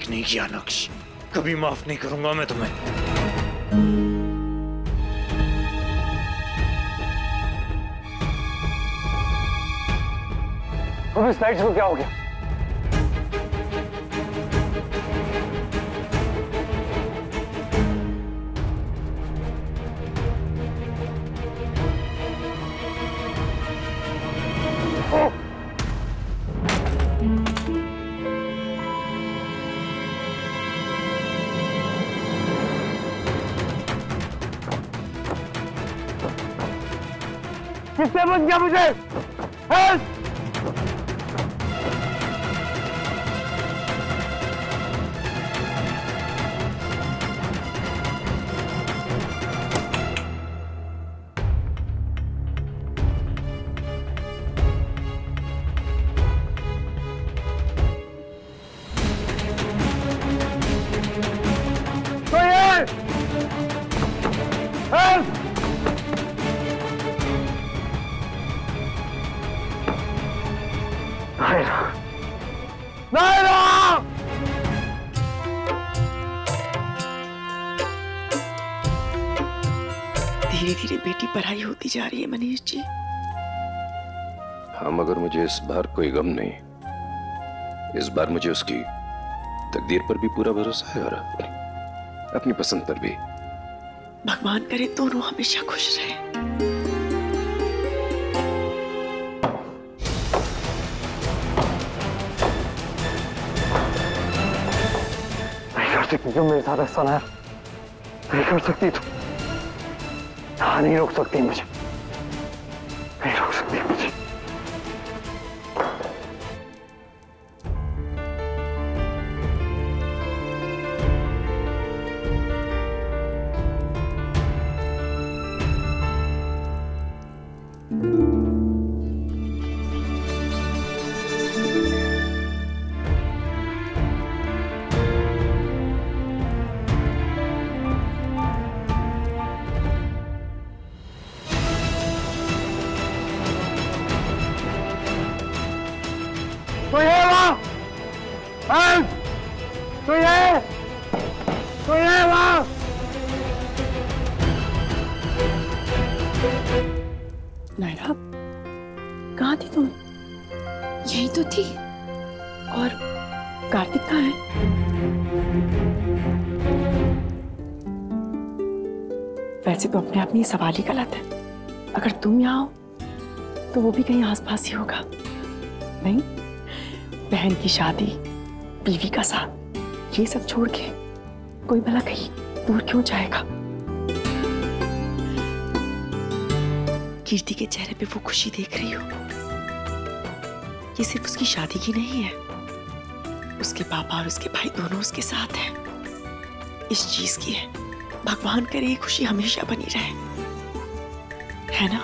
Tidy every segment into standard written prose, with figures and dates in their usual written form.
ठीक नहीं किया नक्श, कभी माफ नहीं करूंगा मैं तुम्हें। अब इस लाइट्स को क्या हो गया? किसने बच गया मुझे? हेल्प! धीरे धीरे बेटी पढ़ाई होती जा रही है मनीष जी। हाँ, मगर मुझे इस बार कोई गम नहीं। इस बार मुझे उसकी तकदीर पर भी पूरा भरोसा है और अपनी पसंद पर भी। भगवान करे दोनों हमेशा खुश रहे। नहीं कर सकती क्यों मेरे साथ ऐसा ना? नहीं कर सकती तुम। हाँ, नहीं रोक सकती मुझे, नहीं रोक सकती मुझे। तो ये वहाँ, तो ये वहाँ। नायरा, कहाँ थी तुम? यही तो थी। और कार्तिक कहाँ है? वैसे तो अपने आप में ये सवाल ही गलत है। अगर तुम यहाँ हो तो वो भी कहीं आसपास ही होगा। नहीं, बहन की शादी, बीवी का साथ, ये सब छोड़ के कोई भला कहीं दूर क्यों जाएगा? कीर्ति के चेहरे पे वो खुशी देख रही हो, ये सिर्फ उसकी शादी की नहीं है, उसके पापा और उसके भाई दोनों उसके साथ हैं। इस चीज की है। भगवान करे ये खुशी हमेशा बनी रहे, है ना?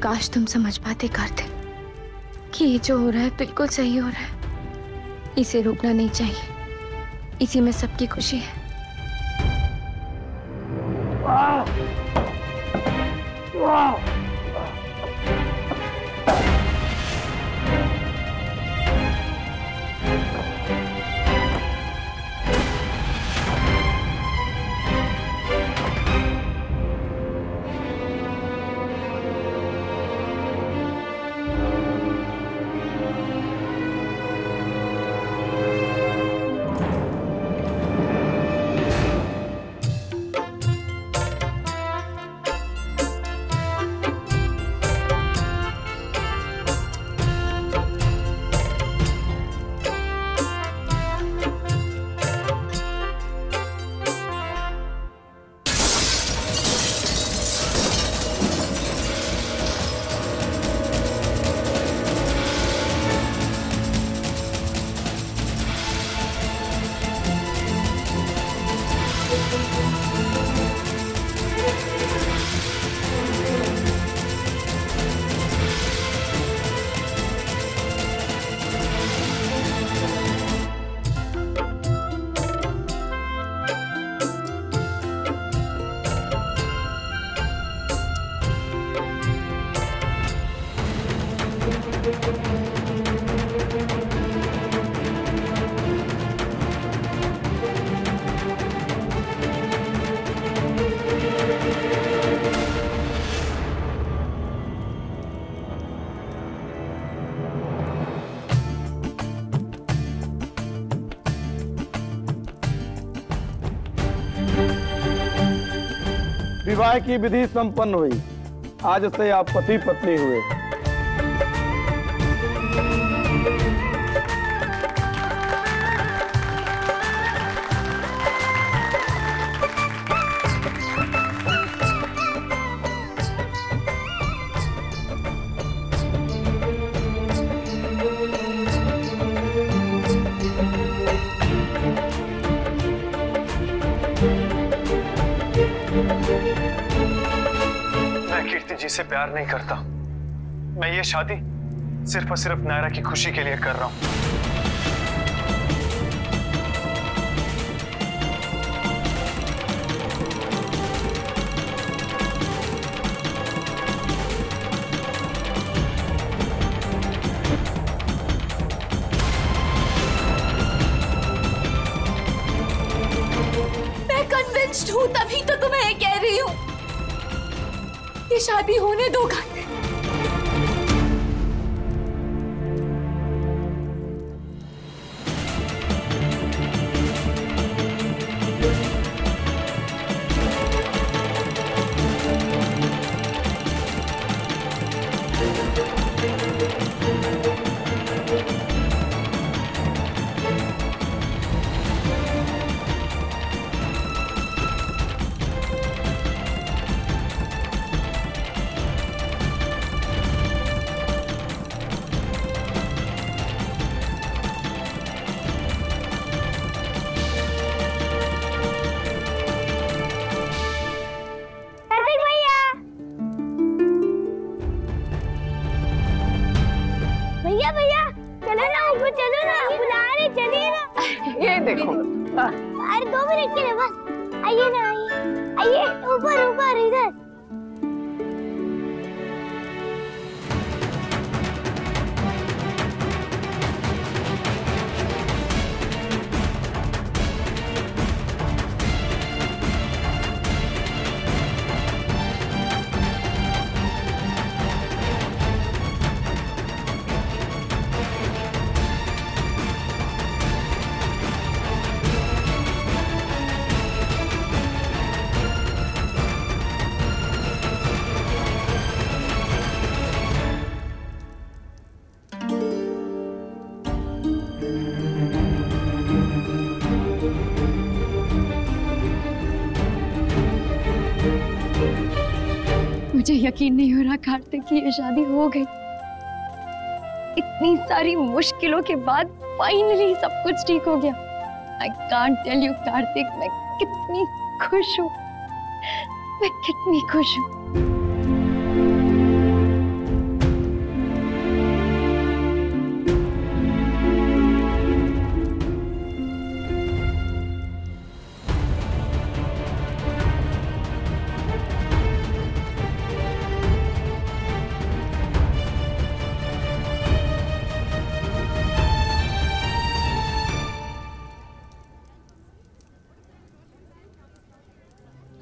काश तुम समझ पाते कार्तिक कि ये जो हो रहा है बिल्कुल सही हो रहा है। इसे रोकना नहीं चाहिए, इसी में सबकी खुशी है। विवाह की विधि संपन्न हुई। आज से आप पति पत्नी हुए। कीर्ति जी से प्यार नहीं करता। मैं ये शादी सिर्फ और सिर्फ नायरा की खुशी के लिए कर रहा हूं। मैं कन्विंस्ड हूं, तभी तो तुम्हें कह रही हूं ये शादी होने दो। देखो। अरे 2 मिनट के लिए बस। आइए ना, आइए ऊपर ऊपर इधर। मुझे यकीन नहीं हो रहा कार्तिक की ये शादी हो गई। इतनी सारी मुश्किलों के बाद फाइनली सब कुछ ठीक हो गया। I can't tell you Kartik, मैं कितनी खुश हूँ, मैं कितनी खुश हूँ।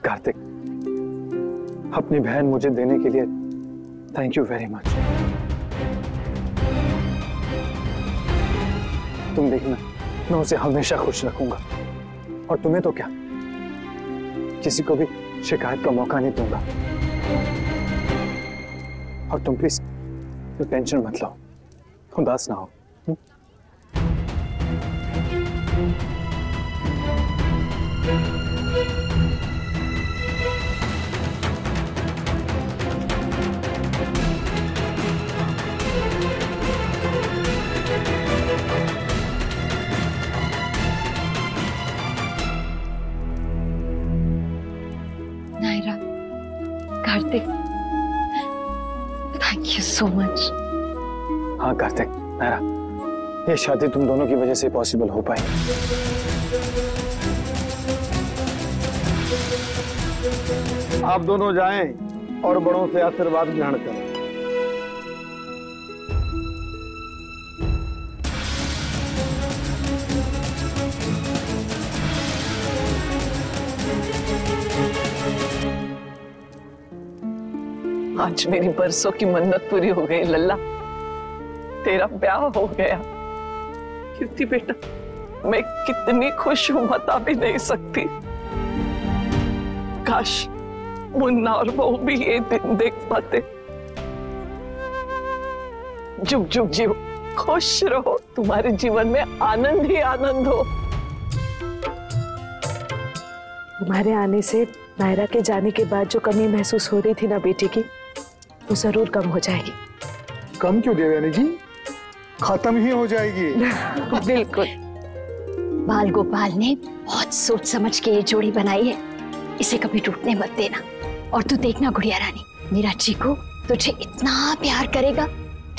कार्तिक, अपनी बहन मुझे देने के लिए थैंक यू वेरी मच। तुम देखना, मैं उसे हमेशा खुश रखूंगा और तुम्हें तो क्या, किसी को भी शिकायत का मौका नहीं दूंगा। और तुम प्लीज टेंशन मत लो, उदास ना हो। Naira, Kartik, thank you so much. हाँ कार्तिक, नायरा, ये शादी तुम दोनों की वजह से पॉसिबल हो पाई। आप दोनों जाएं और बड़ों से आशीर्वाद ग्रहण करें। आज मेरी बरसों की मन्नत पूरी हो गई लल्ला, तेरा ब्याह हो गया। कीर्ति बेटा, मैं कितनी खुश हूं बता भी नहीं सकती। काश मुन्ना और बहू भी ये दिन देख पाते। जुग जुग जियो, खुश रहो, तुम्हारे जीवन में आनंद ही आनंद हो। तुम्हारे आने से नायरा के जाने के बाद जो कमी महसूस हो रही थी ना बेटी की, वो जरूर कम हो जाएगी। कम क्यों देवयानी जी, खत्म ही हो जाएगी। बिल्कुल। बाल गोपाल ने बहुत सोच समझ के ये जोड़ी बनाई है, इसे कभी टूटने मत देना। और तू देखना गुड़िया रानी, मेरा चीकू तुझे इतना प्यार करेगा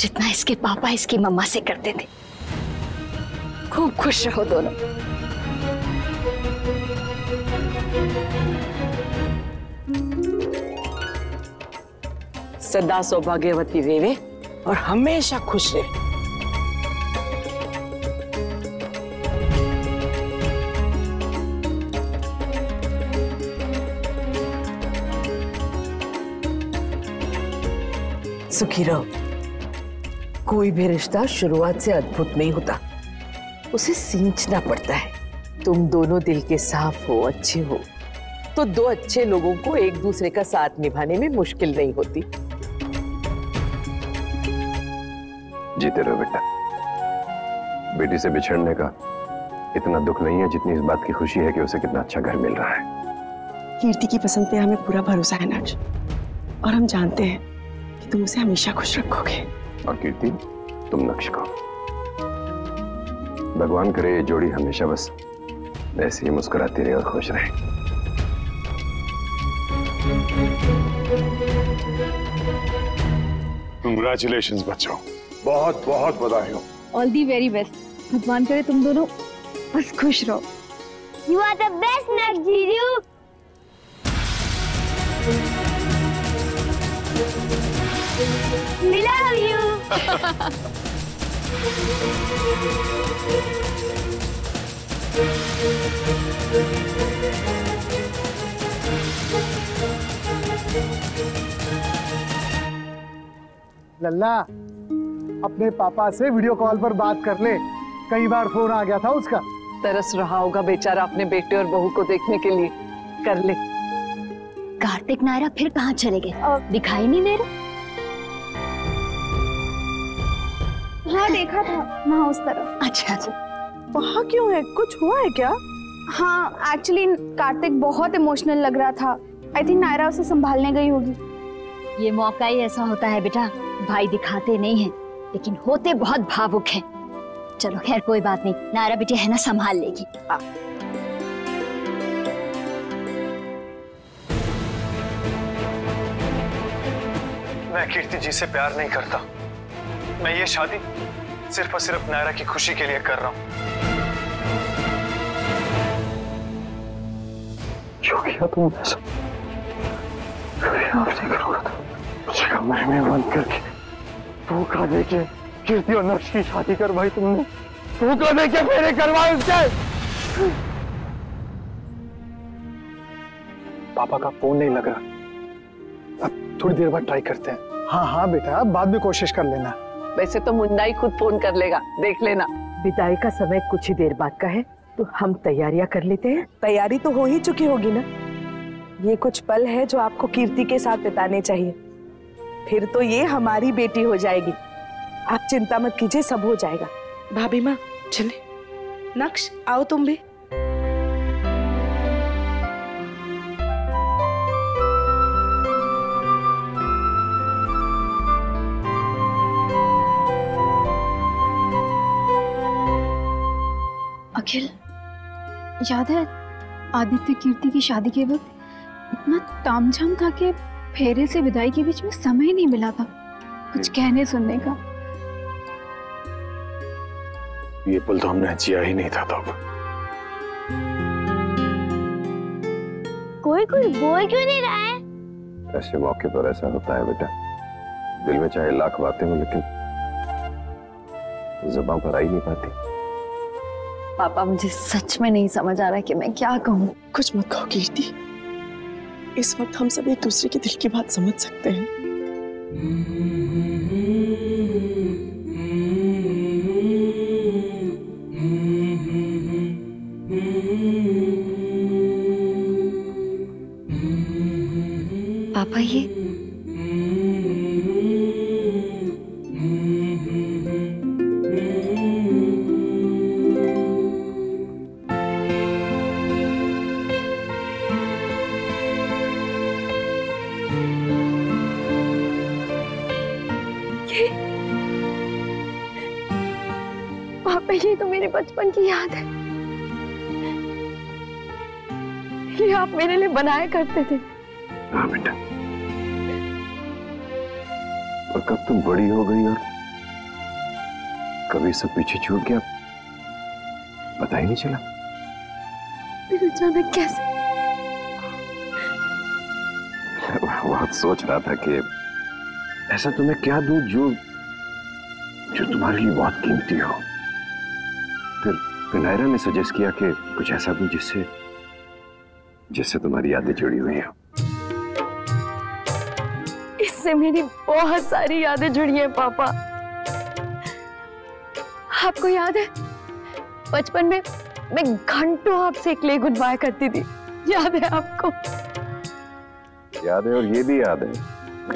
जितना इसके पापा इसकी मम्मा से करते थे। खूब खुश रहो दोनों। सदा सौभाग्यवती रहे और हमेशा खुश रहे। सुखी रहो। कोई भी रिश्ता शुरुआत से अद्भुत नहीं होता, उसे सींचना पड़ता है। तुम दोनों दिल के साफ हो, अच्छे हो, तो दो अच्छे लोगों को एक दूसरे का साथ निभाने में मुश्किल नहीं होती। जीते रहो बेटा। बेटी से बिछड़ने का इतना दुख नहीं है जितनी इस बात की खुशी है कि उसे कितना अच्छा घर मिल रहा है। कीर्ति की पसंद पे हमें पूरा भरोसा है नक्श, और हम जानते हैं कि तुम उसे हमेशा खुश रखोगे। और कीर्ति, तुम नक्श को। भगवान करे ये जोड़ी हमेशा बस ऐसे ही मुस्कुराती रहे और खुश रहे। कंग्रेचुलेशंस बच्चों, बहुत बहुत बधाई हो। All the very best. भगवान करे तुम दोनों बस खुश रहो। You are the best, Nagjiru. We love you. लल्ला, अपने पापा से वीडियो कॉल पर बात कर ले। कई बार फोन आ गया था उसका। तरस रहा होगा बेचारा अपने बेटे और बहू को देखने के लिए। कर ले। कार्तिक नायरा फिर कहाँ चले गए? दिखाई नहीं दे रहा। हाँ देखा था वहाँ उस तरफ। अच्छा अच्छा। वहाँ क्यों है? कुछ हुआ है क्या? हाँ एक्चुअली कार्तिक बहुत इमोशनल लग रहा था। आई थिंक नायरा उसे संभालने गई होगी। ये मौका ही ऐसा होता है बेटा, भाई दिखाते नहीं हैं लेकिन होते बहुत भावुक हैं। चलो खैर कोई बात नहीं, नायरा बेटी है ना, संभाल लेगी। मैं कीर्ति जी से प्यार नहीं करता। मैं ये शादी सिर्फ और सिर्फ नायरा की खुशी के लिए कर रहा हूँ। जो किया तुमने सब कभी माफ नहीं करूंगा। मुझे कमरे में बंद करके धोखा देके कीर्ति और नक्श की शादी करवाई तुमने। धोखा देके फेरे करवाए उसके। पापा का फोन नहीं लग रहा, अब थोड़ी देर बाद ट्राई करते हैं। हाँ हाँ बेटा, बाद में कोशिश कर लेना। वैसे तो मुन्ना ही खुद फोन कर लेगा, देख लेना। विदाई का समय कुछ ही देर बाद का है, तो हम तैयारियां कर लेते हैं। तैयारी तो हो ही चुकी होगी ना। ये कुछ पल है जो आपको कीर्ति के साथ बिताने चाहिए, फिर तो ये हमारी बेटी हो जाएगी। आप चिंता मत कीजिए, सब हो जाएगा। भाभी माँ चले। नक्श आओ तुम भी। अखिल, याद है आदित्य कीर्ति की शादी के वक्त इतना तामझाम था कि फेरे से विदाई के बीच में समय नहीं मिला था कुछ कहने सुनने का। ये पल तो हमने जिया ही नहीं था तब। कोई कुछ बोल क्यों नहीं रहा है? ऐसे मौके पर ऐसा होता है बेटा, दिल में चाहे लाख बातें हो लेकिन जुबान पर आ ही नहीं पाती। पापा मुझे सच में नहीं समझ आ रहा कि मैं क्या कहूँ। कुछ मत कहो कीर्ति, इस वक्त हम सब एक दूसरे के दिल की बात समझ सकते हैं। पापा ये पापा ये तो मेरे बचपन की याद है। ये आप मेरे लिए बनाया करते थे। हाँ बेटा, और कब तुम बड़ी हो गई और कभी सब पीछे छूट गया, पता ही नहीं चला। फिर अचानक कैसे? बहुत सोच रहा था कि ऐसा तुम्हें क्या दूं जो तुम्हारे लिए बहुत कीमती हो। फिर नायरा ने सजेस्ट किया कि कुछ ऐसा दूं जिससे तुम्हारी यादें जुड़ी हुई हो। इससे मेरी बहुत सारी यादें जुड़ी हैं पापा। आपको याद है बचपन में मैं घंटों आपसे क्ले गुनवाया करती थी, याद है आपको? याद है, और ये भी याद है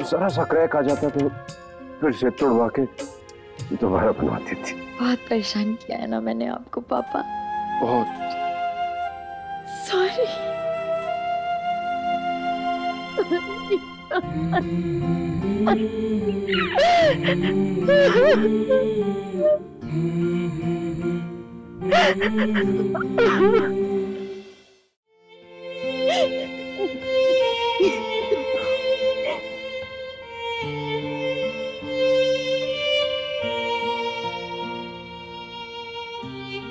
सारा सा क्रैक आ जाता तो फिर से तोड़वा के दोबारा बनवाती थी। बहुत परेशान किया है ना मैंने आपको पापा। बहुत सॉरी।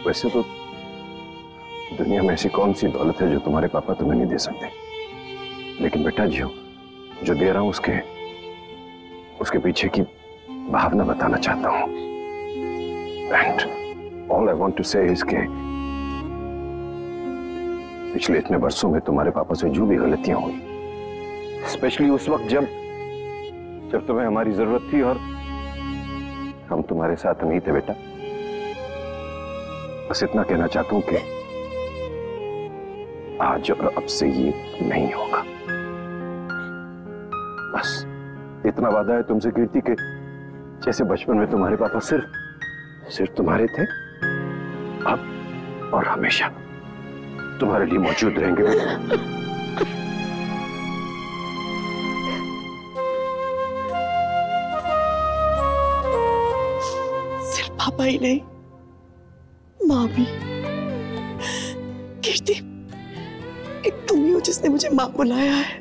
वैसे तो दुनिया में ऐसी कौन सी दौलत है जो तुम्हारे पापा तुम्हें नहीं दे सकते, लेकिन बेटा जो दे रहा हूं उसके पीछे की भावना बताना चाहता हूं। And all I want to say is के पिछले इतने वर्षों में तुम्हारे पापा से जो भी गलतियां हुई, स्पेशली उस वक्त जब तुम्हें हमारी जरूरत थी और हम तुम्हारे साथ नहीं थे बेटा, बस इतना कहना चाहता हूं कि आज और अब से ये नहीं होगा। बस इतना वादा है तुमसे कीर्ति के जैसे बचपन में तुम्हारे पापा सिर्फ तुम्हारे थे, अब और हमेशा तुम्हारे लिए मौजूद रहेंगे। सिर्फ पापा ही नहीं, माँ भी। कीर्ति, एक तुम ही हो जिसने मुझे माँ बुलाया है।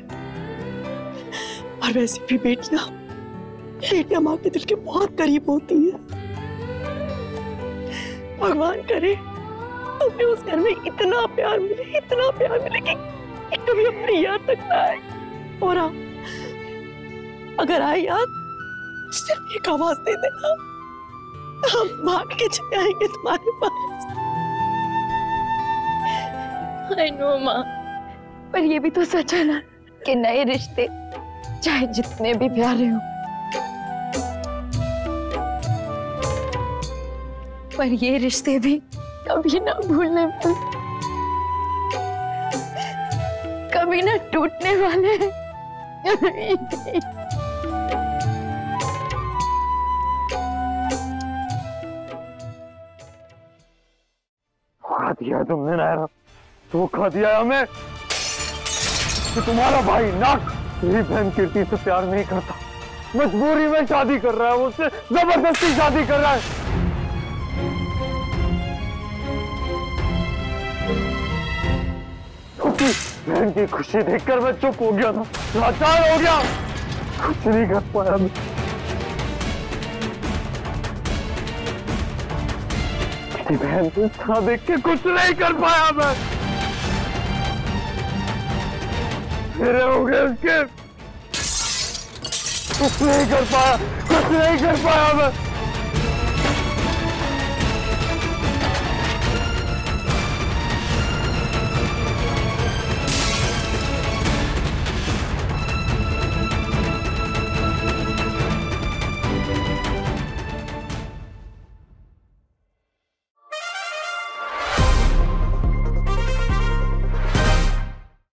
और वैसे भी बेटियां माँ के दिल के बहुत करीब होती हैं। भगवान करे तुम्हें उस घर में इतना प्यार मिले कि कभी अपनी याद तक ना आए। और हाँ, अगर आए याद सिर्फ एक आवाज दे देना, हम भाग के चले आएंगे तुम्हारे पास। I know माँ, पर ये भी तो सच है ना कि नए रिश्ते चाहे जितने भी प्यारे हों, पर ये रिश्ते भी कभी ना भूलने वाले, कभी ना टूटने वाले। धोखा दिया तुमने नायरा, धोखा दिया हमें कि तुम्हारा भाई नाक मेरी बहन कीर्ति से प्यार नहीं करता, मजबूरी में शादी कर रहा है, उससे जबरदस्ती शादी कर रहा है। उसकी बहन की खुशी देखकर मैं चुप हो गया था, लाचार हो गया, कुछ नहीं कर पाया मैं। बहन को इस तरह देख के कुछ नहीं कर पाया मैं। मेरे हो गए उसके, कुछ नहीं कर पाया मैं।